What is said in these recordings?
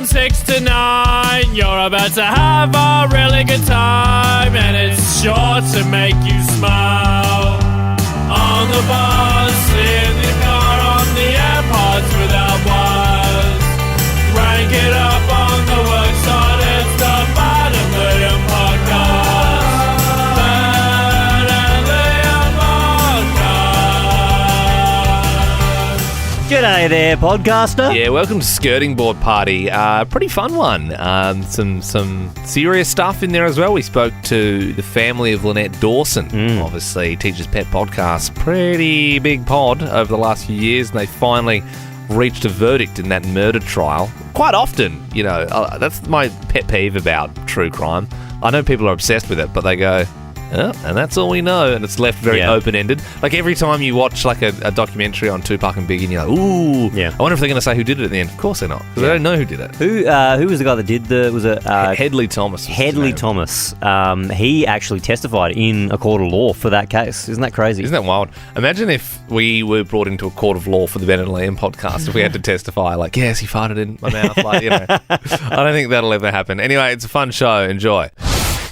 from 6 to 9. You're about to have a really good time, and it's sure to make you smile. On the bus, in the car, on the AirPods without wires. Rank it up on the worksite, it's the Bad and Liam podcast. Bad and Liam podcast. G'day there, podcaster. Yeah, welcome to Skirting Board Party. Pretty fun one. Some serious stuff in there as well. We spoke to the family of Lynette Dawson, obviously Teacher's Pet Podcast. Pretty big pod over the last few years, and they finally reached a verdict in that murder trial. Quite often, you know, that's my pet peeve about true crime. I know people are obsessed with it, but they go, oh, and that's all we know, and it's left very open-ended. Like every time you watch like a documentary on Tupac and Biggie, and you're like, ooh, I wonder if they're going to say who did it at the end. Of course they're not, because they don't know who did it. Who was the guy that did was it Hedley Thomas. Hedley Thomas. He actually testified in a court of law for that case. Isn't that crazy? Isn't that wild? Imagine if we were brought into a court of law for the Ben and Liam podcast, if we had to testify, like, yes, he farted in my mouth. Like, you know, I don't think that'll ever happen. Anyway, it's a fun show. Enjoy.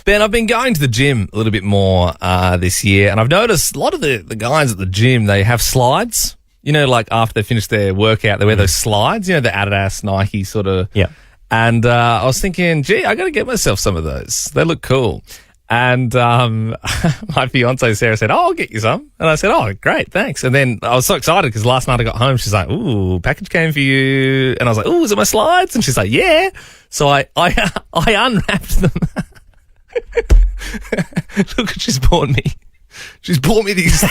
Ben, I've been going to the gym a little bit more this year, and I've noticed a lot of the guys at the gym, they have slides. You know, like after they finish their workout, they wear those slides, you know, the Adidas, Nike sort of. Yeah. And I was thinking, gee, I got to get myself some of those. They look cool. And my fiance Sarah said, oh, I'll get you some. And I said, oh, great, thanks. And then I was so excited because last night I got home, she's like, ooh, package came for you. And I was like, ooh, is it my slides? And she's like, yeah. So I unwrapped them. Look what she's bought me. She's bought me these. They're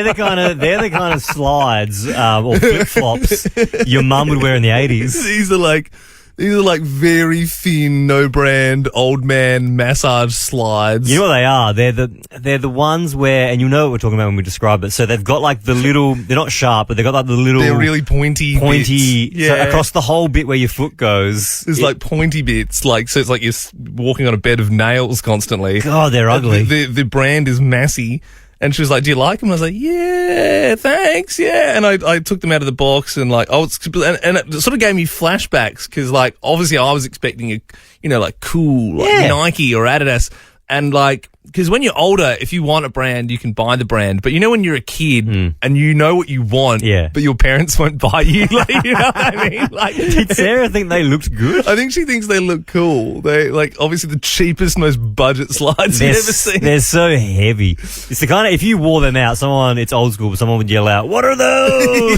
the kind of slides or flip flops your mum would wear in the 80s. These are like very thin, no brand, old man massage slides. You know what they are? They're the ones where, and you know what we're talking about when we describe it. So they've got like the little, they're not sharp, but they've got like the little. They're really pointy bits. Yeah. So across the whole bit where your foot goes. There's like pointy bits, like, so it's like you're walking on a bed of nails constantly. God, they're ugly. The brand is Massey. And she was like, do you like them? I was like, yeah, thanks, yeah. And I took them out of the box and like, and it sort of gave me flashbacks because like, obviously I was expecting a, you know, like cool, like Nike or Adidas. And like, because when you're older, if you want a brand, you can buy the brand. But you know when you're a kid and you know what you want, but your parents won't buy you, like, you know what I mean? Like, did Sarah think they looked good? I think she thinks they look cool. They like obviously the cheapest, most budget slides you've ever seen. They're so heavy. It's the kind of, if you wore them out, it's old school, but someone would yell out, "What are those?"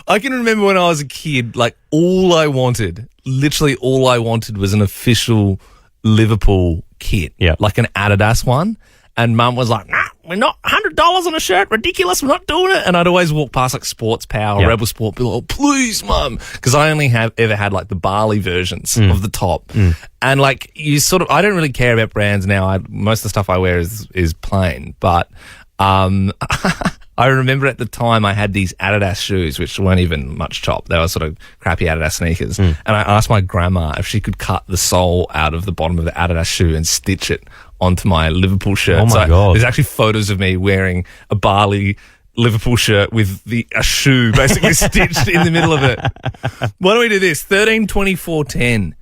I can remember when I was a kid, like literally all I wanted was an official Liverpool kit, like an Adidas one, and Mum was like, nah, we're not, $100 on a shirt, ridiculous, we're not doing it. And I'd always walk past like Sports Power, Rebel Sport, be like, oh, please, Mum, because I only have ever had like the Bali versions of the top, and like you sort of, I don't really care about brands now. Most of the stuff I wear is plain, but I remember at the time I had these Adidas shoes, which weren't even much chop. They were sort of crappy Adidas sneakers. And I asked my grandma if she could cut the sole out of the bottom of the Adidas shoe and stitch it onto my Liverpool shirt. Oh, my God. There's actually photos of me wearing a Bali Liverpool shirt with a shoe basically stitched in the middle of it. Why don't we do this? 13, 24, 10.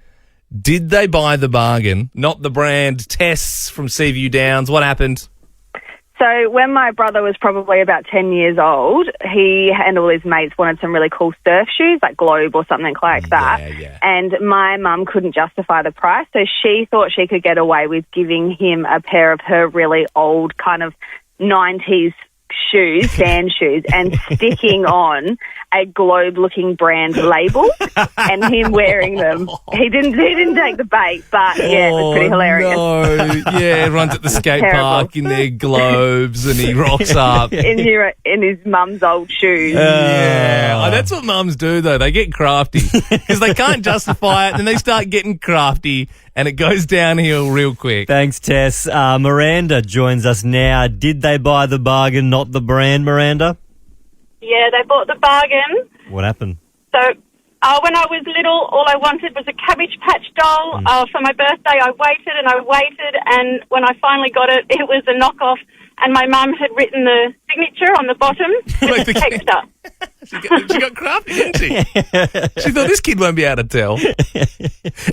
Did they buy the bargain? Not the brand. Tests from Seaview Downs. What happened? So when my brother was probably about 10 years old, he and all his mates wanted some really cool surf shoes, like Globe or something like that. And my mum couldn't justify the price, so she thought she could get away with giving him a pair of her really old kind of 90s shoes, sand shoes, and sticking on a Globe-looking brand label and him wearing them. He didn't take the bait, but yeah, it was pretty hilarious. No. Yeah, everyone's at the skate park in their Globes and he rocks up. in his mum's old shoes. Yeah. That's what mums do, though. They get crafty because they can't justify it, and then they start getting crafty and it goes downhill real quick. Thanks, Tess. Miranda joins us now. Did they buy the bargain, not the brand, Miranda? Yeah, they bought the bargain. What happened? So when I was little, all I wanted was a Cabbage Patch doll. For my birthday, I waited, and when I finally got it, it was a knockoff, and my mum had written the signature on the bottom with a texter. She got crafty, didn't she? She thought this kid won't be able to tell.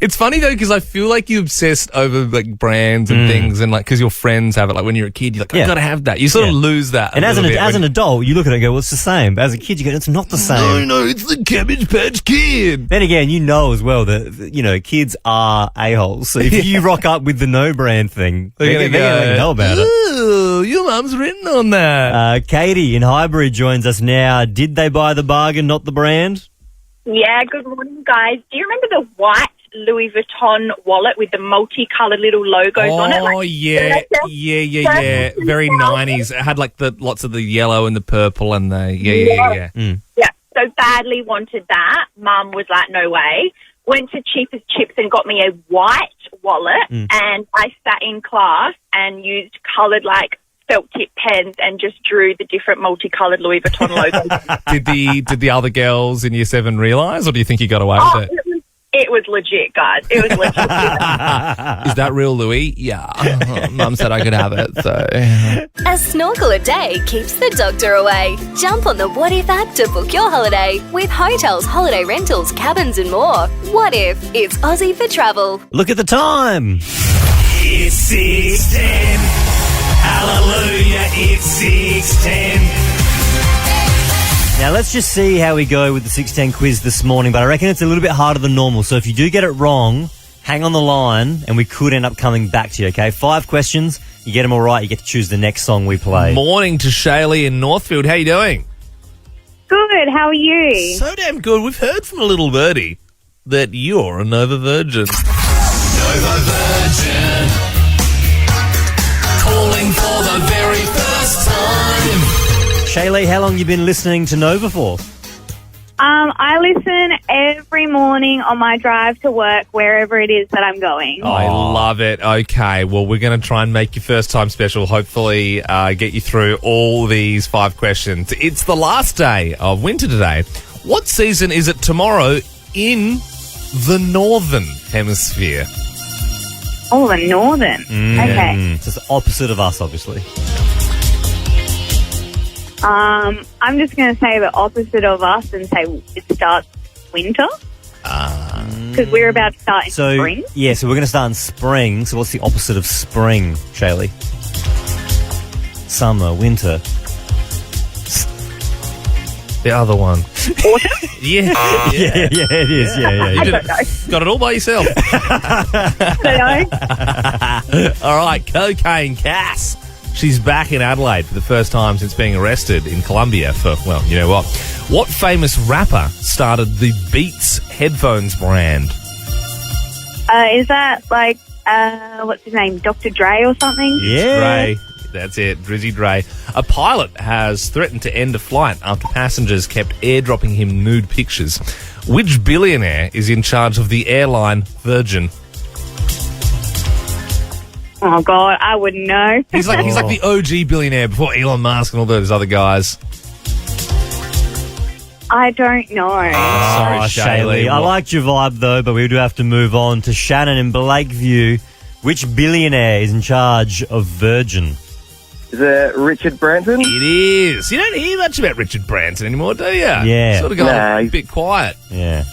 It's funny though, because I feel like you obsessed over like brands and things, and like because your friends have it. Like when you're a kid, you're like, I gotta have that. You sort of lose that. And as an adult, you look at it and go, well, it's the same. But as a kid, you go, it's not the same. No, it's the Cabbage Patch Kid. Then again, you know as well that, you know, kids are a-holes. So if you rock up with the no brand thing, they're going to know about it. Ooh, your mum's written on that. Katie in Highbury joins us now. Did they buy the bargain, not the brand? Yeah, good morning, guys. Do you remember the white Louis Vuitton wallet with the multicoloured little logos on it? Oh, yeah. Very 90s. It had like lots of the yellow and the purple and the, yeah. Yeah, so badly wanted that. Mum was like, no way. Went to Cheapest Chips and got me a white wallet, and I sat in class and used coloured like felt tip pens and just drew the different multicoloured Louis Vuitton logos. Did the other girls in Year 7 realise, or do you think you got away with it? It was legit, guys. It was legit. Is that real, Louis? Yeah. Mum said I could have it, so. A snorkel a day keeps the doctor away. Jump on the What If app to book your holiday with hotels, holiday rentals, cabins and more. What if it's Aussie for travel? Look at the time. It's 6:10. Hallelujah, it's 6:10. Now, let's just see how we go with the 610 quiz this morning, but I reckon it's a little bit harder than normal. So if you do get it wrong, hang on the line and we could end up coming back to you, okay? 5 questions. You get them all right, you get to choose the next song we play. Morning to Shaylee in Northfield. How you doing? Good, how are you? So damn good. We've heard from a little birdie that you're a Nova Virgin. Nova Virgin. Calling for the very first time. Shaylee, how long have you been listening to Nova for? I listen every morning on my drive to work, wherever it is that I'm going. I love it. Okay, well, we're going to try and make your first time special, hopefully get you through all these 5 questions. It's the last day of winter today. What season is it tomorrow in the Northern Hemisphere? Oh, the Northern. Okay. So it's the opposite of us, obviously. I'm just going to say the opposite of us and say it starts winter. Because we're about to start in spring. Yeah, so we're going to start in spring. So what's the opposite of spring, Shaylee? Summer, winter. The other one. Autumn? Yeah, it is. Yeah. You got it all by yourself. I don't know. All right, Cocaine Cass. She's back in Adelaide for the first time since being arrested in Colombia for, well, you know what. What famous rapper started the Beats headphones brand? Is that like, what's his name, Dr. Dre or something? Yeah. Dre. That's it, Drizzy Dre. A pilot has threatened to end a flight after passengers kept airdropping him nude pictures. Which billionaire is in charge of the airline Virgin? Oh, God, I wouldn't know. He's like the OG billionaire before Elon Musk and all those other guys. I don't know. Sorry, Shaylee. I liked your vibe, though, but we do have to move on to Shannon in Blakeview. Which billionaire is in charge of Virgin? Is it Richard Branson? It is. You don't hear much about Richard Branson anymore, do you? Yeah. Sort of gone a bit quiet. Yeah.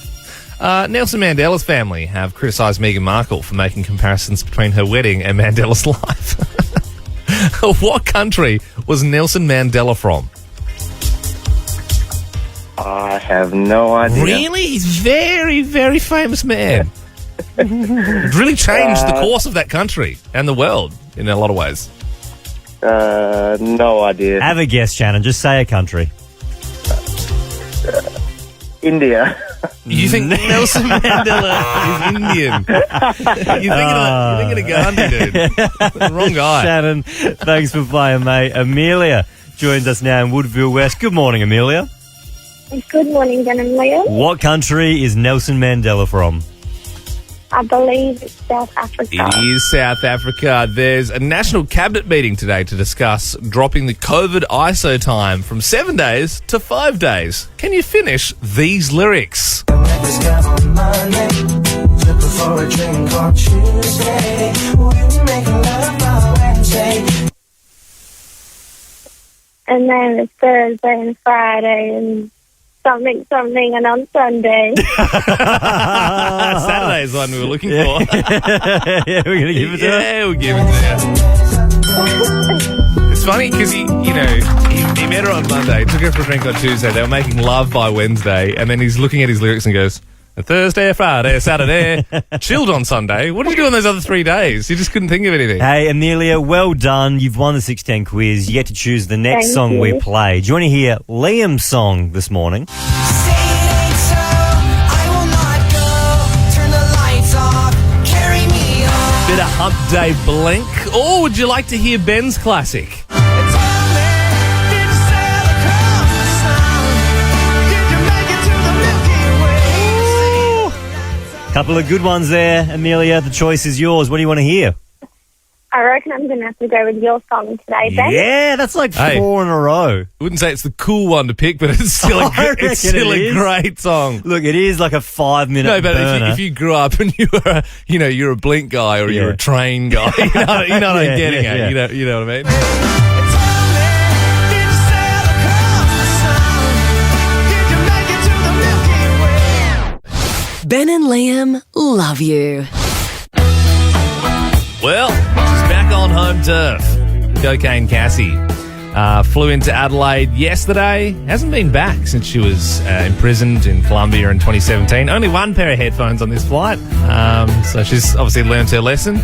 Nelson Mandela's family have criticised Meghan Markle for making comparisons between her wedding and Mandela's life. What country was Nelson Mandela from? I have no idea. Really? He's a very, very famous man. Really changed the course of that country and the world in a lot of ways. No idea. Have a guess, Shannon. Just say a country. India. You think Nelson Mandela is Indian? You're thinking of Gandhi, dude. Wrong guy. Shannon, thanks for playing, mate. Amelia joins us now in Woodville West. Good morning, Amelia. Good morning, Ben and Leah. What country is Nelson Mandela from? I believe it's South Africa. It is South Africa. There's a national cabinet meeting today to discuss dropping the COVID ISO time from 7 days to 5 days. Can you finish these lyrics? And then it's Thursday and Friday and something and on Sunday. Saturday's one we were looking for. Yeah, we're going to give it to her. Yeah, we'll give it to her. It's funny because he met her on Monday, took her for a drink on Tuesday. They were making love by Wednesday, and then he's looking at his lyrics and goes, Thursday, Friday, Saturday, chilled on Sunday. What did you do on those other 3 days? You just couldn't think of anything. Hey, Amelia, well done. You've won the 610 quiz. You get to choose the next Thank song you. we play. Do you want to hear Liam's song this morning? Bit of Hump Day Blink. Or would you like to hear Ben's classic? Couple of good ones there, Amelia. The choice is yours. What do you want to hear? I reckon I'm going to have to go with your song today, Ben. Yeah, that's like Hey. 4 in a row. I wouldn't say it's the cool one to pick, but it's still I reckon it's still it a is. great song. Look, it is like a 5-minute No, but burner. if you grew up and you're a Blink guy or you're Yeah. a train guy, you know what Yeah, I'm getting yeah, at. yeah. You know what I mean? Ben and Liam love you. Well, she's back on home turf. Cocaine Cassie flew into Adelaide yesterday. Hasn't been back since she was imprisoned in Colombia in 2017. Only one pair of headphones on this flight. So she's obviously learned her lesson.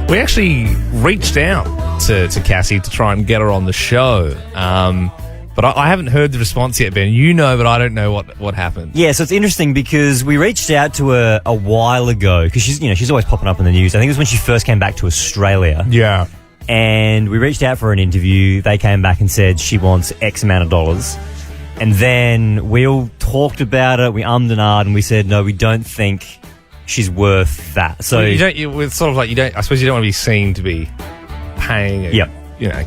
We actually reached out to Cassie to try and get her on the show. But I haven't heard the response yet, Ben. You know, but I don't know what happened. Yeah, so it's interesting because we reached out to her a while ago because she's always popping up in the news. I think it was when she first came back to Australia. Yeah. And we reached out for an interview. They came back and said she wants X amount of dollars. And then we all talked about it. We ummed and ahed, and we said, no, we don't think she's worth that. So It's sort of like I suppose you don't want to be seen to be paying Yep.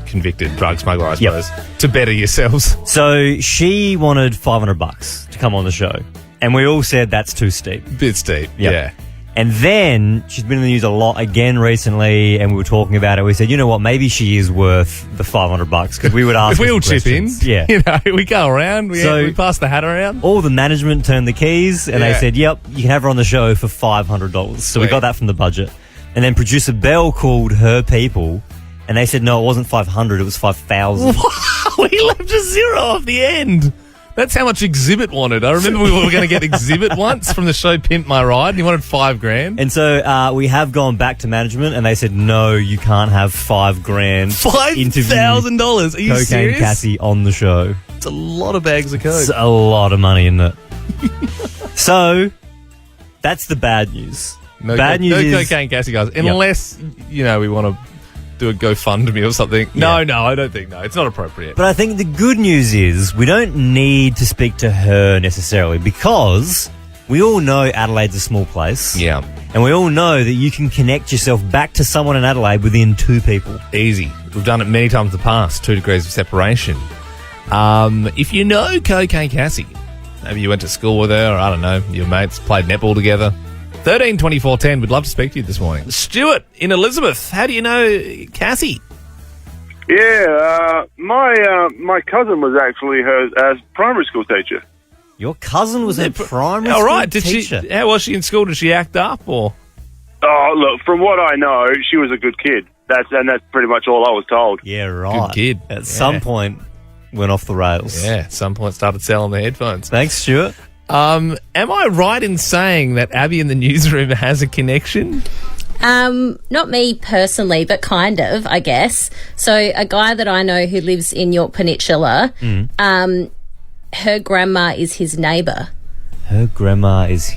Convicted drug smuggler, I Yep. suppose, to better yourselves. So she wanted $500 to come on the show. And we all said that's too steep. Bit steep, Yep. yeah. And then she's been in the news a lot again recently, and we were talking about it. We said, you know what, maybe she is worth the $500 because we would ask If we her all some chip in, questions. Yeah. we go around, we pass the hat around. All the management turned the keys and they Yeah. said, yep, you can have her on the show for $500. So we Sweet. got that from the budget. And then producer Belle called her people and they said, no, it wasn't 500, it was 5,000. We left a zero off the end. That's how much Exhibit wanted. I remember we were going to get Exhibit once from the show Pimp My Ride, and he wanted $5,000. And so we have gone back to management and they said, no, you can't have $5,000. $5,000? Are you Cocaine serious? Cassie on the show. It's a lot of bags of coke. It's a lot of money, isn't it? So that's the bad news. No is Cocaine Cassie, guys. Unless, we want to do a GoFundMe or something. Yeah. No, I don't think. No, it's not appropriate. But I think the good news is we don't need to speak to her necessarily because we all know Adelaide's a small place. Yeah. And we all know that you can connect yourself back to someone in Adelaide within 2 people. Easy. We've done it many times in the past. 2 degrees of separation. If you know Cocaine Cassie, maybe you went to school with her, or I don't know, your mates played netball together. 13 24 10. We'd love to speak to you this morning. Stuart in Elizabeth. How do you know Cassie? Yeah, my cousin was actually her primary school teacher. Your cousin was a primary All school right. teacher. How was she in school? Did she act up or? Oh, look, from what I know, she was a good kid. That's pretty much all I was told. Yeah, right. Good kid. At some point, went off the rails. Yeah, at some point started selling the headphones. Thanks, Stuart. Am I right in saying that Abby in the newsroom has a connection? Not me personally, but kind of, I guess. So a guy that I know who lives in York Peninsula, her grandma is his neighbour. Her grandma is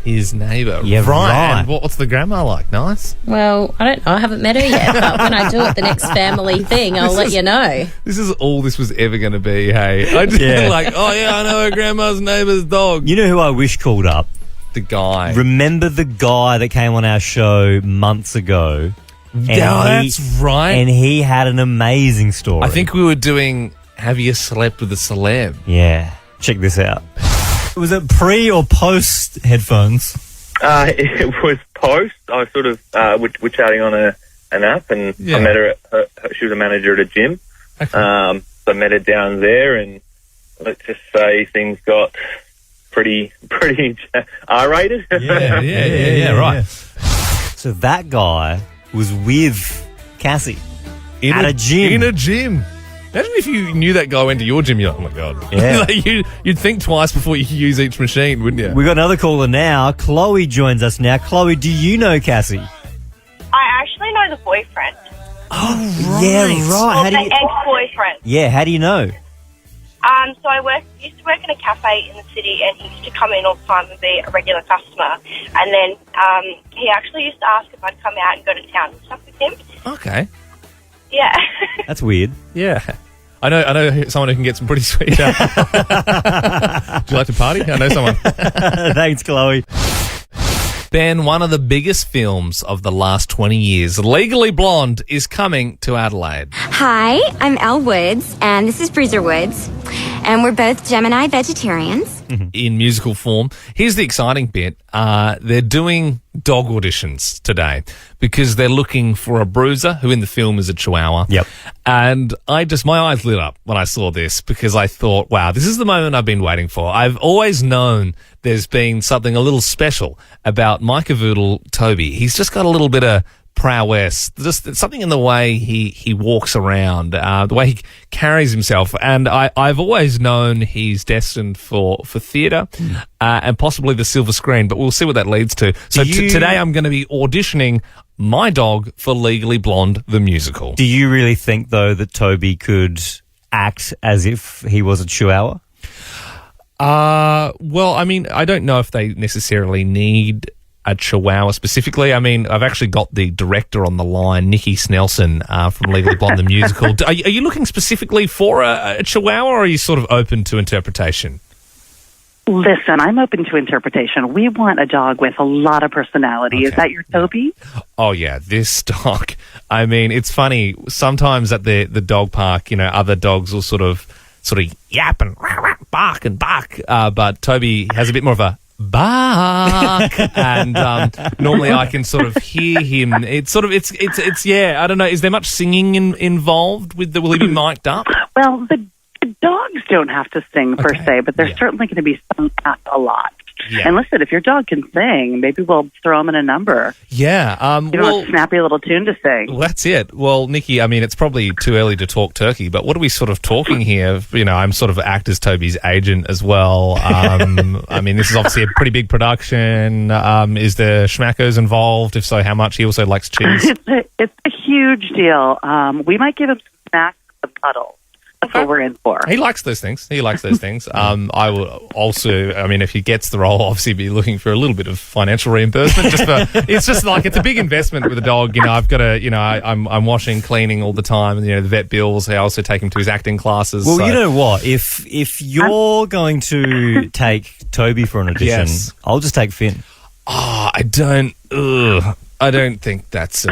his neighbour. Yeah, right. And what's the grandma like? Nice? Well, I don't know. I haven't met her yet, but when I do at the next family thing, I'll let you know. This is all this was ever going to be, hey? I just like, oh yeah, I know her grandma's neighbour's dog. You know who I wish called up? The guy. Remember the guy that came on our show months ago? That's right. And he had an amazing story. I think we were doing Have You Slept with a Celeb? Yeah. Check this out. Was it pre or post headphones? It was post. I was sort of we're chatting on an app, and I met her. She was a manager at a gym. Okay. So I met her down there, and let's just say things got pretty R-rated. Yeah, right. So that guy was with Cassie In at a gym. In a gym. Imagine if you knew that guy went to your gym, you're like, oh my God. Yeah. Like, you'd think twice before you use each machine, wouldn't you? We got another caller now. Chloe joins us now. Chloe, do you know Cassie? I actually know the boyfriend. Oh, yeah, right. Well, How do the you? ex-boyfriend. Yeah, how do you know? So I used to work in a cafe in the city, and he used to come in all the time and be a regular customer. And then he actually used to ask if I'd come out and go to town and stuff with him. Okay. Yeah. That's weird. Yeah. I know someone who can get some pretty sweet. Do you like to party? I know someone. Thanks, Chloe. Ben, one of the biggest films of the last 20 years, Legally Blonde, is coming to Adelaide. Hi, I'm Elle Woods, and this is Bruiser Woods, and we're both Gemini vegetarians. In musical form. Here's the exciting bit. They're doing dog auditions today because they're looking for a bruiser who in the film is a Chihuahua. Yep. And my eyes lit up when I saw this because I thought, wow, this is the moment I've been waiting for. I've always known there's been something a little special about my cavoodle, Toby. He's just got a little bit of prowess, just something in the way he walks around, the way he carries himself. And I've always known he's destined for theatre and possibly the silver screen, but we'll see what that leads to. So today I'm going to be auditioning my dog for Legally Blonde, the musical. Do you really think, though, that Toby could act as if he was a Chihuahua? Well, I mean, I don't know if they necessarily need a Chihuahua specifically. I mean, I've actually got the director on the line, Nikki Snelson, from Legally Blonde, the musical. Are you looking specifically for a Chihuahua, or are you sort of open to interpretation? Listen, I'm open to interpretation. We want a dog with a lot of personality. Okay. Is that your Toby? Oh, yeah, this dog. I mean, it's funny. Sometimes at the dog park, other dogs will sort of yap and bark and bark, but Toby has a bit more of a bark, and normally I can sort of hear him. It's yeah, I don't know. Is there much singing involved will he be mic'd up? Well, the dogs don't have to sing per se, but they're certainly going to be sung at a lot. Yeah. And listen, if your dog can sing, maybe we'll throw him in a number. Yeah. A snappy little tune to sing. Well, that's it. Well, Nikki, I mean, it's probably too early to talk turkey, but what are we sort of talking here? I'm sort of act as Toby's agent as well. I mean, this is obviously a pretty big production. Is there schmackos involved? If so, how much? He also likes cheese. It's a huge deal. We might give him some snacks, some cuddles. That's what we're in for. He likes those things. I will also, I mean, if he gets the role, obviously be looking for a little bit of financial reimbursement. It's a big investment with a dog. I've got to, I'm washing, cleaning all the time, and the vet bills. I also take him to his acting classes. Well, you know what? If you're going to take Toby for an audition, yes. I'll just take Finn. Oh, I don't think that's.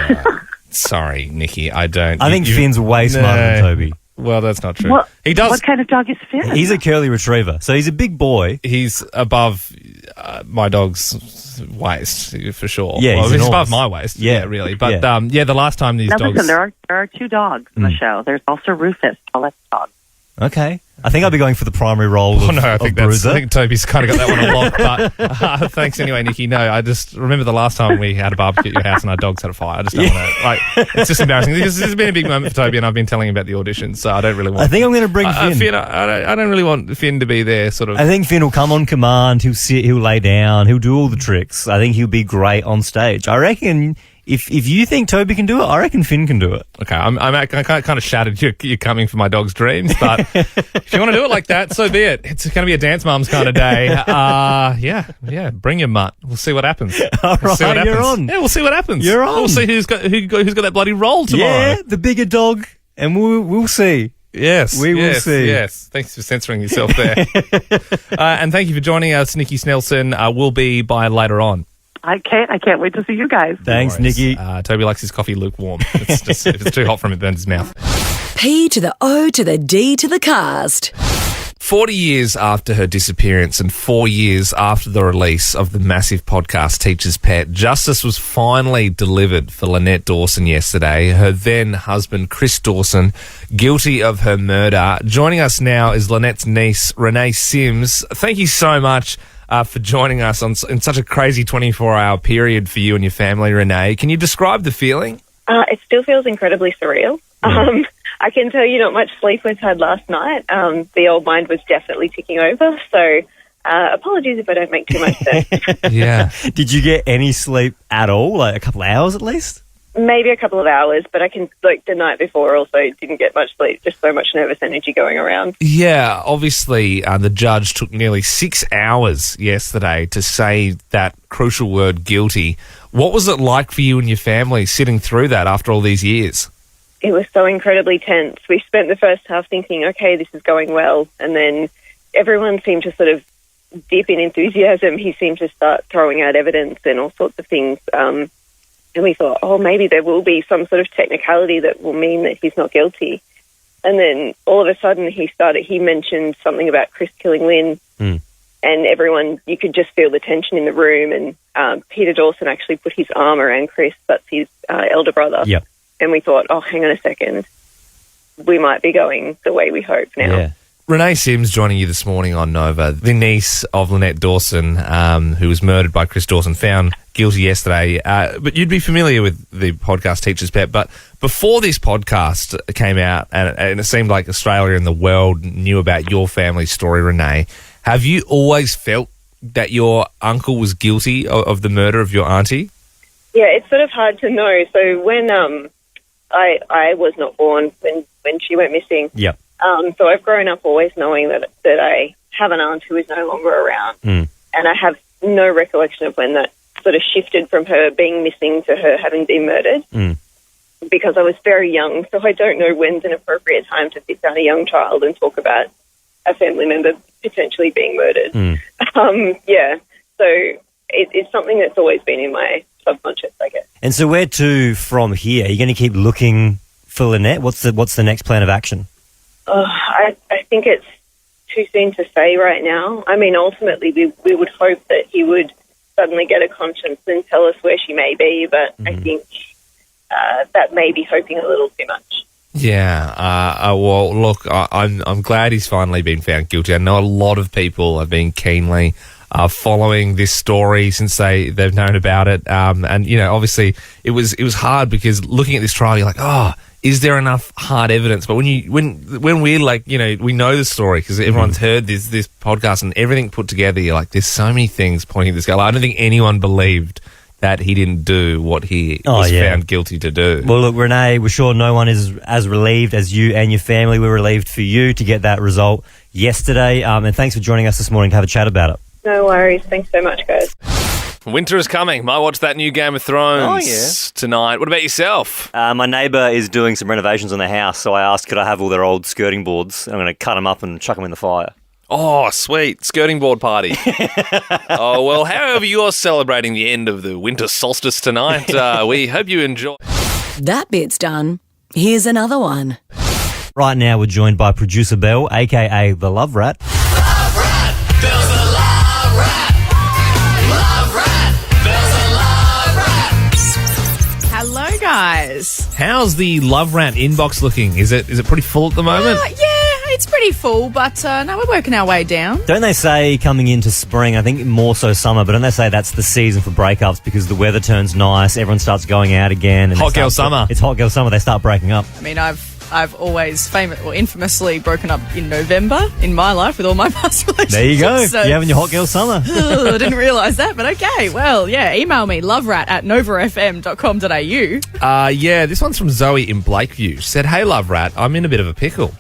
Sorry, Nikki. I don't. I think Finn's way smarter than Toby. Well, that's not true. Well, he does. What kind of dog is Finn? He's a curly retriever, so he's a big boy. He's above my dog's waist for sure. Yeah, well, he's above my waist. Yeah, really. But the last time these dogs. Listen, there are two dogs in the show. There's also Rufus, the left dog. Okay. I think I'll be going for the primary role of Bruiser. I think Toby's kind of got that one unlocked. But thanks anyway, Nikki. No, I just remember the last time we had a barbecue at your house and our dogs had a fire. I just don't want to. It's just embarrassing. This has been a big moment for Toby, and I've been telling him about the audition, so I don't really want. I think I'm going to bring Finn. Finn, I don't really want Finn to be there. Sort of. I think Finn will come on command. He'll sit. He'll lay down. He'll do all the tricks. I think he'll be great on stage. I reckon. If you think Toby can do it, I reckon Finn can do it. Okay, I kind of shattered you're coming for my dog's dreams, but if you want to do it like that, so be it. It's going to be a dance mums kind of day. Yeah, bring your mutt. We'll see what happens. All right, you're on. Yeah, we'll see what happens. You're on. We'll see who's got that bloody role tomorrow. Yeah, the bigger dog, and we'll see. Yes, we will see. Yes, thanks for censoring yourself there. And thank you for joining us, Nikki Snelson. We'll be by later on. I can't wait to see you guys. Thanks, Nikki. Toby likes his coffee lukewarm. It's just, if it's too hot for him, it burns his mouth. P to the O to the D to the cast. 40 years after her disappearance and 4 years after the release of the massive podcast Teacher's Pet, justice was finally delivered for Lynette Dawson yesterday, her then husband Chris Dawson, guilty of her murder. Joining us now is Lynette's niece, Renee Sims. Thank you so much for joining us in such a crazy 24-hour period for you and your family, Renee. Can you describe the feeling? It still feels incredibly surreal. I can tell you not much sleep was had last night. The old mind was definitely ticking over, so apologies if I don't make too much sense. Yeah. Did you get any sleep at all, like a couple of hours at least? Maybe a couple of hours, but I can, the night before also didn't get much sleep, just so much nervous energy going around. Yeah, obviously the judge took nearly 6 hours yesterday to say that crucial word, guilty. What was it like for you and your family sitting through that after all these years? It was so incredibly tense. We spent the first half thinking, okay, this is going well, and then everyone seemed to sort of dip in enthusiasm. He seemed to start throwing out evidence and all sorts of things. And we thought, oh, maybe there will be some sort of technicality that will mean that he's not guilty. And then all of a sudden he mentioned something about Chris killing Lynn. And everyone, you could just feel the tension in the room. And Peter Dawson actually put his arm around Chris, that's his elder brother. Yep. And we thought, oh, hang on a second. We might be going the way we hope now. Yeah. Renee Sims joining you this morning on Nova, the niece of Lynette Dawson, who was murdered by Chris Dawson, found guilty yesterday. But you'd be familiar with the podcast Teacher's Pet. But before this podcast came out, and it seemed like Australia and the world knew about your family's story, Renee, have you always felt that your uncle was guilty of the murder of your auntie? Yeah, it's sort of hard to know. So when I was not born when she went missing. Yep. So I've grown up always knowing that I have an aunt who is no longer around. And I have no recollection of when that sort of shifted from her being missing to her having been murdered. Because I was very young, so I don't know when's an appropriate time to sit down a young child and talk about a family member potentially being murdered. Yeah, so it's something that's always been in my subconscious, I guess. And so where to from here? Are you going to keep looking for Lynette? What's the next plan of action? I think it's too soon to say right now. I mean, ultimately, we would hope that he would suddenly get a conscience and tell us where she may be, but I think that may be hoping a little too much. Yeah. Well, look, I'm glad he's finally been found guilty. I know a lot of people have been keenly following this story since they've known about it. And, you know, obviously it was hard because looking at this trial, you're like, oh, is there enough hard evidence? But when we're like, you know, we know the story because everyone's heard this podcast and everything put together, you're like, there's so many things pointing to this guy. I don't think anyone believed that he didn't do what he was found guilty to do. Well, look, Renee, we're sure no one is as relieved as you and your family were relieved for you to get that result yesterday. And thanks for joining us this morning to have a chat about it. No worries. Thanks so much, guys. Winter is coming. Might watch that new Game of Thrones tonight. What about yourself? My neighbour is doing some renovations on their house, so I asked could I have all their old skirting boards. I'm going to cut them up and chuck them in the fire. Oh, sweet. Skirting board party. Oh, well, however you're celebrating the end of the winter solstice tonight, we hope you enjoy. That bit's done. Here's another one. Right now we're joined by producer Belle, a.k.a. the Love Rat. Love Rat, Bill's a love rat. Love Rat, Bill's a love rat. Hello, guys. How's the Love Rat inbox looking? Is it pretty full at the moment? It's pretty full, but no, we're working our way down. Don't they say coming into spring, I think more so summer, but don't they say that's the season for breakups because the weather turns nice, everyone starts going out again. And hot girl summer. It's hot girl summer, they start breaking up. I mean, I've always infamously broken up in November in my life with all my past relationships. There you go. So, you're having your hot girl summer. I didn't realise that, but okay. Well, yeah, email me, loverat@novafm.com.au. Yeah, this one's from Zoe in Blakeview. She said, hey, Love Rat, I'm in a bit of a pickle.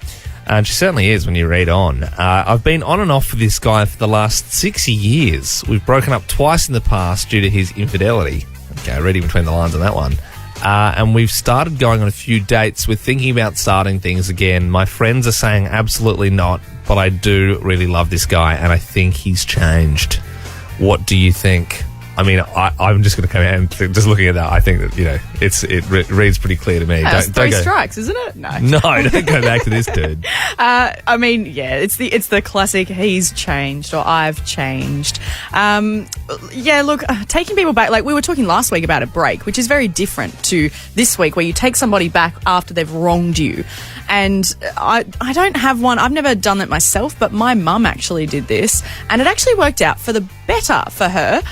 And she certainly is when you read on. I've been on and off with this guy for the last 6 years. We've broken up twice in the past due to his infidelity. Okay, reading between the lines on that one. And we've started going on a few dates. We're thinking about starting things again. My friends are saying absolutely not, but I do really love this guy and I think he's changed. What do you think? I mean, I'm just going to come out and just looking at that, I think that, it reads pretty clear to me. That's Don't three go. strikes, isn't it? No. No, don't go back to this dude. I mean, yeah, it's the classic. He's changed or I've changed. Look, taking people back. Like we were talking last week about a break, which is very different to this week, where you take somebody back after they've wronged you. And I don't have one. I've never done that myself, but my mum actually did this, and it actually worked out for the better for her.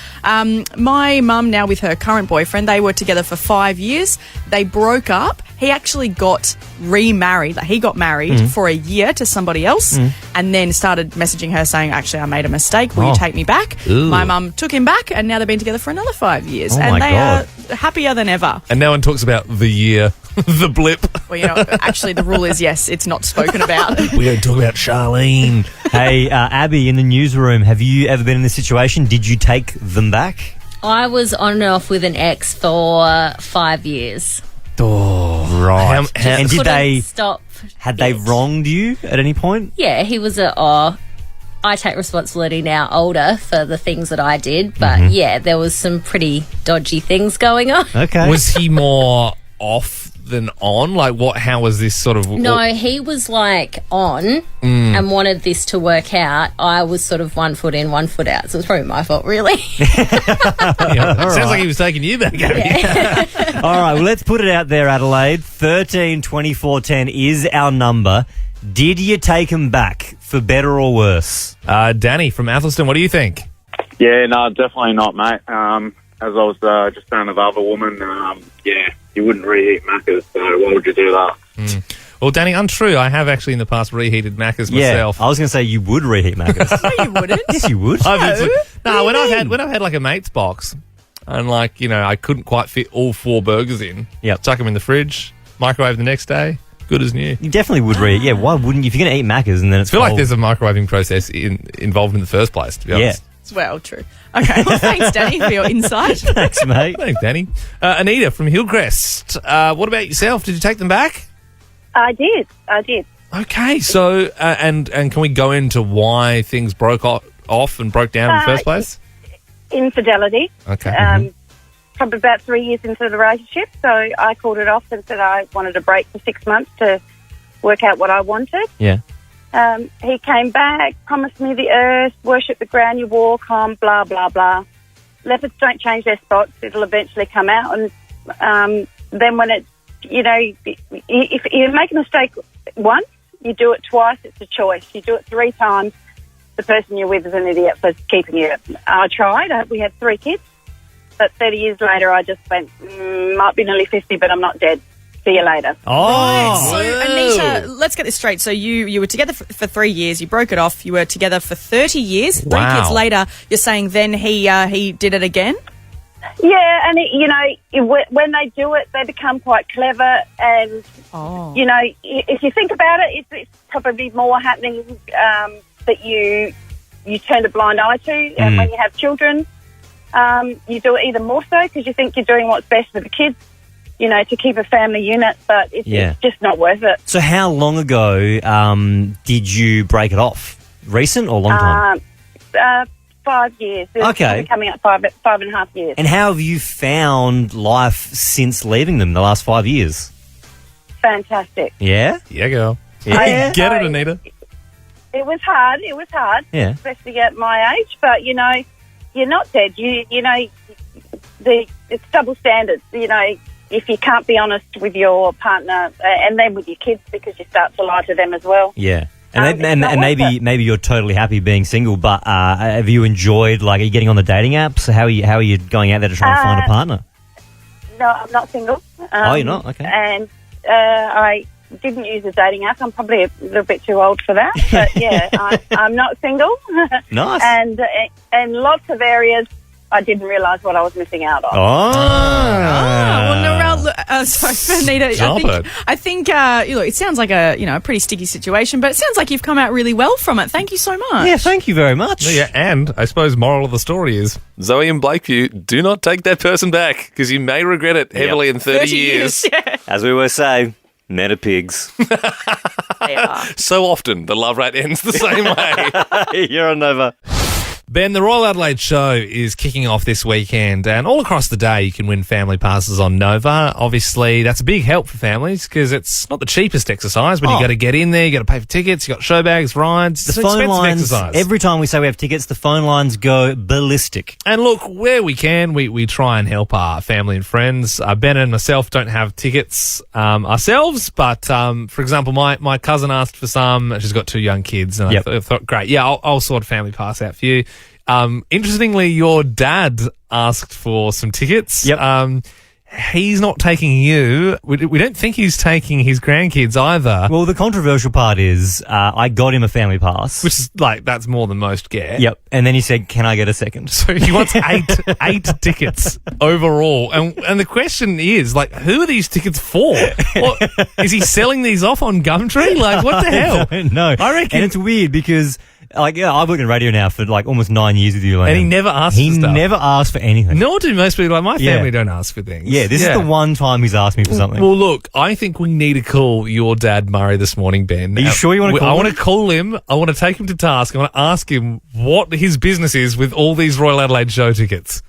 My mum, now with her current boyfriend, they were together for 5 years. They broke up. He actually got remarried. Like, he got married for a year to somebody else and then started messaging her saying, actually, I made a mistake. Will you take me back? Ooh. My mum took him back, and now they've been together for another 5 years. Oh, and my they God. are happier than ever. And no one talks about the year, the blip. Well, actually, the rule is, yes, it's not spoken about. We don't talk about Charlene. Hey, Abby, in the newsroom, have you ever been in this situation? Did you take them back? I was on and off with an ex for 5 years. Oh, right. And did Couldn't they stop? Had they wronged you at any point? Yeah, he was I take responsibility now, older, for the things that I did. But yeah, there was some pretty dodgy things going on. Okay. Was he more off than on? Like, how was this sort of... No, he was like on and wanted this to work out. I was sort of 1 foot in, 1 foot out. So it was probably my fault, really. Sounds like he was taking you back, Abby. All right, well, let's put it out there, Adelaide. 13 24 10 is our number. Did you take him back, for better or worse? Danny from Athelston, what do you think? Yeah, no, definitely not, mate. As I was just saying of other woman, you wouldn't reheat Macca's, so why would you do that? Well, Danny, untrue. I have actually in the past reheated Macca's myself. I was going to say you would reheat Macca's. No, you wouldn't. Yes, you would. When I've had like a mate's box and I couldn't quite fit all 4 burgers in. Yep. Chuck them in the fridge, microwave the next day. Good as new. You definitely would reheat. Yeah, why wouldn't you? If you're going to eat Macca's and then it's I feel like cold. there's a microwaving process involved in the first place, to be honest. Well, true. Okay, well, thanks, Danny, for your insight. Thanks, mate. Thanks, Danny. Anita from Hillcrest. What about yourself? Did you take them back? I did. Okay, so and can we go into why things broke off and broke down in the first place? Infidelity. Okay. Probably about 3 years into the relationship, so I called it off and said I wanted a break for 6 months to work out what I wanted. Yeah. He came back, promised me the earth, worship the ground you walk on, blah, blah, blah. Leopards don't change their spots. It'll eventually come out. And then when it, if you make a mistake once, you do it twice, it's a choice. You do it 3 times, the person you're with is an idiot for keeping you. I tried. We had 3 kids. But 30 years later, I just went, might be nearly 50, but I'm not dead. See you later. Oh, So, Anita, let's get this straight. So you were together for 3 years. You broke it off. You were together for 30 years. 3 kids later, you're saying then he did it again? Yeah, and when they do it, they become quite clever. And, if you think about it, it's probably more happening that you turn a blind eye to. And when you have children, you do it even more so because you think you're doing what's best for the kids. To keep a family unit, but it's just not worth it. So how long ago did you break it off? Recent or long time? 5 years. It's Okay. probably coming up 5.5 years. And how have you found life since leaving them the last 5 years? Fantastic. Yeah? Yeah, girl. Yeah. Get it, Anita. It was hard. Yeah. Especially at my age, but you're not dead. It's double standards. If you can't be honest with your partner and then with your kids because you start to lie to them as well. Yeah. And maybe you're totally happy being single, but have you enjoyed, are you getting on the dating apps? How are you going out there to try and find a partner? No, I'm not single. You're not? Okay. And I didn't use a dating app. I'm probably a little bit too old for that. But yeah, I'm not single. Nice. And lots of areas I didn't realise what I was missing out on. Well, no, sorry, Anita. Stop I think it sounds like a pretty sticky situation, but it sounds like you've come out really well from it. Thank you so much. Yeah, thank you very much. Yeah, and I suppose moral of the story is Zoe and Blakeview, do not take that person back because you may regret it heavily in 30 years. Yeah. As we always say, men are pigs. They are. So often the love rate ends the same way. You're on Nova. Ben, the Royal Adelaide Show is kicking off this weekend, and all across the day you can win family passes on Nova. Obviously, that's a big help for families because it's not the cheapest exercise when you got to get in there, you got to pay for tickets, you got show bags, rides. The it's phone expensive lines, exercise. every time we say we have tickets, the phone lines go ballistic. And look, where we can, we try and help our family and friends. Ben and myself don't have tickets ourselves, but for example, my cousin asked for some. She's got 2 young kids, and I thought, great, yeah, I'll sort a family pass out for you. Interestingly, your dad asked for some tickets. Yep. He's not taking you. We don't think he's taking his grandkids either. Well, the controversial part is I got him a family pass. Which is that's more than most get. Yep. And then he said, can I get a second? So he wants eight tickets overall. And the question is, who are these tickets for? Is he selling these off on Gumtree? What the hell? I don't know. I reckon. And it's weird because I've worked in radio now for almost 9 years with you, Liam. And he never asked for stuff. He never asked for anything. Nor do most people. My family don't ask for things. Yeah, this is the one time he's asked me for something. Well, look, I think we need to call your dad, Murray, this morning, Ben. Are you sure you want to call him? I want to call him. I want to take him to task. I want to ask him what his business is with all these Royal Adelaide Show tickets.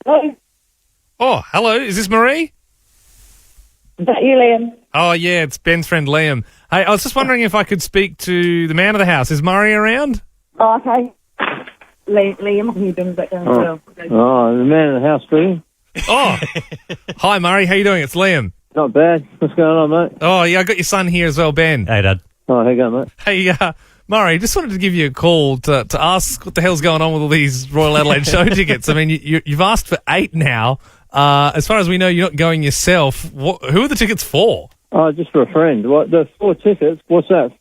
Hello? Oh, hello. Is this Marie? Is that you, Liam? Oh, yeah, it's Ben's friend Liam. Hey, I was just wondering if I could speak to the man of the house. Is Murray around? Oh, okay. Liam, what can you do back down as well? Oh, the man of the house, Liam. Oh, hi, Murray. How you doing? It's Liam. Not bad. What's going on, mate? Oh, yeah, I got your son here as well, Ben. Hey, Dad. Oh, how you going, mate? Hey, Murray, just wanted to give you a call to ask what the hell's going on with all these Royal Adelaide Show tickets. I mean, you've asked for 8 now. As far as we know, you're not going yourself. Who are the tickets for? Oh, just for a friend. The 4 tickets, what's that?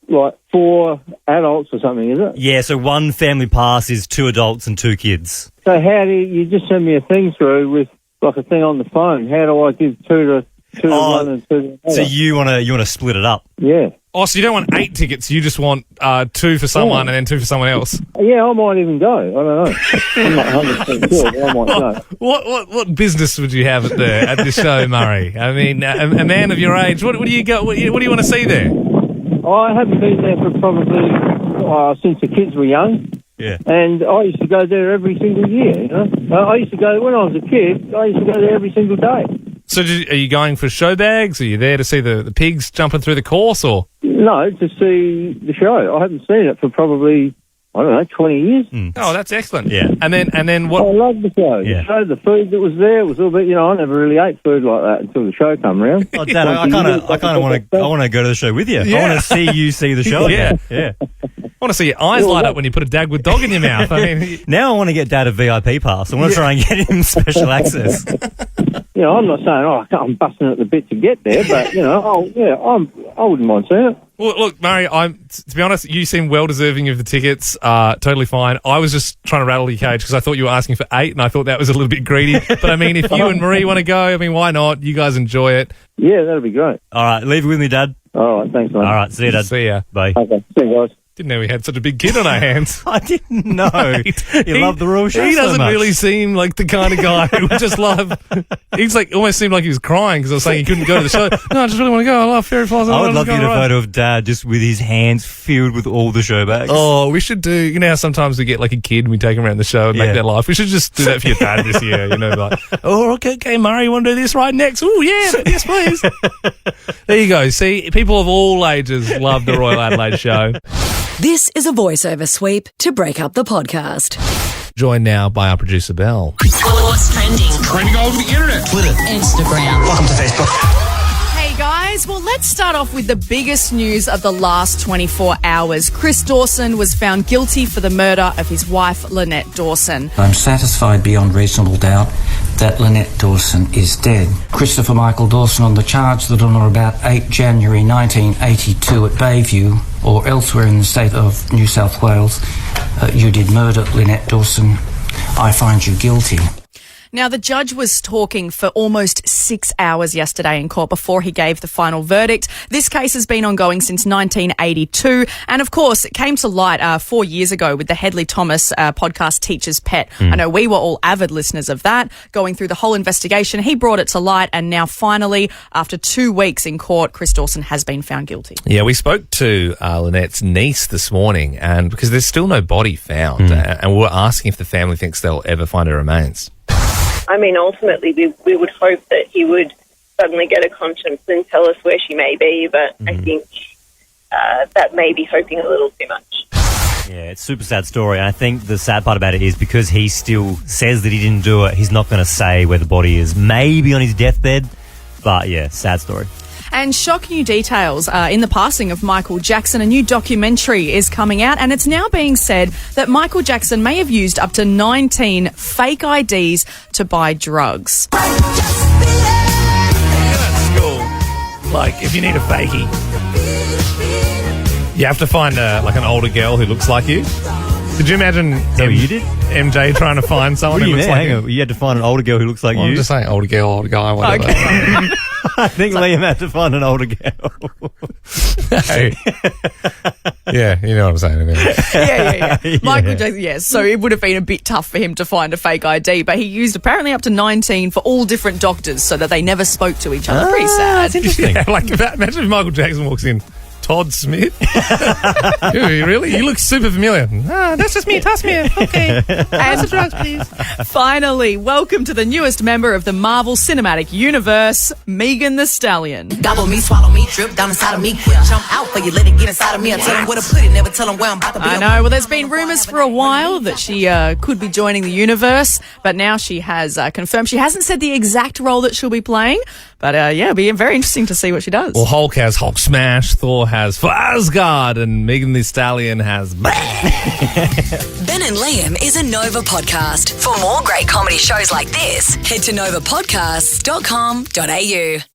4 adults or something, is it? Yeah, so 1 family pass is 2 adults and 2 kids. So how do you just send me a thing through with a thing on the phone? How do I give 2 to one and 2 to the other? So you want to split it up? Yeah. Oh, so you don't want 8 tickets, you just want 2 for someone and then 2 for someone else? Yeah, I might even go. I don't know. I'm not 100% sure, but I might go. What business would you have at the show, Murray? I mean, a man of your age, what do you go? What do you want to see there? I haven't been there for probably since the kids were young. Yeah. And I used to go there every single year, you know. I used to go, when I was a kid, I used to go there every single day. So are you going for show bags? Are you there to see the pigs jumping through the course, or? No, to see the show. I haven't seen it for probably, 20 years. Oh, that's excellent. Yeah. And then what? I love the show. Yeah. The show, the food that was there was a little bit, I never really ate food like that until the show come around. Oh, Dad, I kind of want to go to the show with you. Yeah. I want to see you see the show. Yeah. Yeah. I want to see your eyes light up when you put a Dagwood dog in your mouth. I mean, Now I want to get Dad a VIP pass. I want to try and get him special access. I'm not saying, I'm busting at the bit to get there, but, I wouldn't mind seeing it. Well, look, Murray, to be honest, you seem well deserving of the tickets. Totally fine. I was just trying to rattle your cage because I thought you were asking for 8, and I thought that was a little bit greedy. But I mean, if you and Marie want to go, I mean, why not? You guys enjoy it. Yeah, that'd be great. All right, leave it with me, Dad. All right, thanks, mate. All right, see you, Dad. See ya. Bye. Okay, see you guys. Didn't know we had such a big kid on our hands. I didn't know. He loved the Royal Show He so doesn't much. really seem like the kind of guy who would just love. He's almost seemed like he was crying because I was saying he couldn't go to the show. No, I just really want to go. I love fairy flies. I would love to get a photo of Dad just with his hands filled with all the show bags. Oh, we should do. You know how sometimes we get a kid and we take him around the show and make their life. We should just do that for your dad this year. Okay, Murray, you want to do this right next? Oh, yeah, yes, please. There you go. See, people of all ages love the Royal Adelaide Show. This is a voiceover sweep to break up the podcast. Joined now by our producer, Belle. What's trending? Trending all over the internet. Twitter. Instagram. Welcome to Facebook. Hey guys, well let's start off with the biggest news of the last 24 hours. Chris Dawson was found guilty for the murder of his wife, Lynette Dawson. I'm satisfied beyond reasonable doubt that Lynette Dawson is dead. Christopher Michael Dawson on the charge that on or about 8 January 1982 at Bayview or elsewhere in the state of New South Wales, you did murder Lynette Dawson. I find you guilty. Now, the judge was talking for almost 6 hours yesterday in court before he gave the final verdict. This case has been ongoing since 1982. And of course, it came to light 4 years ago with the Hedley Thomas podcast Teacher's Pet. I know we were all avid listeners of that. Going through the whole investigation, he brought it to light. And now finally, after 2 weeks in court, Chris Dawson has been found guilty. Yeah, we spoke to Lynette's niece this morning, and because there's still no body found, and we're asking if the family thinks they'll ever find her remains. I mean, ultimately, we would hope that he would suddenly get a conscience and tell us where she may be, but I think that may be hoping a little too much. Yeah, it's a super sad story. And I think the sad part about it is because he still says that he didn't do it, he's not going to say where the body is. Maybe on his deathbed, but yeah, sad story. And shocking new details in the passing of Michael Jackson. A new documentary is coming out, and it's now being said that Michael Jackson may have used up to 19 fake IDs to buy drugs. That's cool. Like, if you need a fakie, you have to find an older girl who looks like you. Did you imagine you did? MJ trying to find someone who looks like you? You had to find an older girl who looks like you? I'm just saying older girl, older guy, whatever. Okay. I think Liam had to find an older girl. Hey. Yeah, you know what I'm saying. Anyway. Yeah. Michael Jackson, yes. So it would have been a bit tough for him to find a fake ID, but he used apparently up to 19 for all different doctors so that they never spoke to each other. Pretty sad. That's interesting. Yeah, imagine if Michael Jackson walks in. Todd Smith? Really? You look super familiar. That's just me, Todd Smith. Okay. And some drugs, please. Finally, welcome to the newest member of the Marvel Cinematic Universe, Megan Thee Stallion. Gobble me, swallow me, drip down inside of me. Quick jump out for you, let it get inside of me. I tell them where to put it, never tell them where I'm about to be. I know. Well, there's been rumours for a while that she could be joining the universe, but now she has confirmed. She hasn't said the exact role that she'll be playing, but it'll be very interesting to see what she does. Well, Hulk has Hulk Smash, Thor has For Asgard, and Megan Thee Stallion has Ben and Liam is a Nova podcast. For more great comedy shows like this, head to novapodcasts.com.au.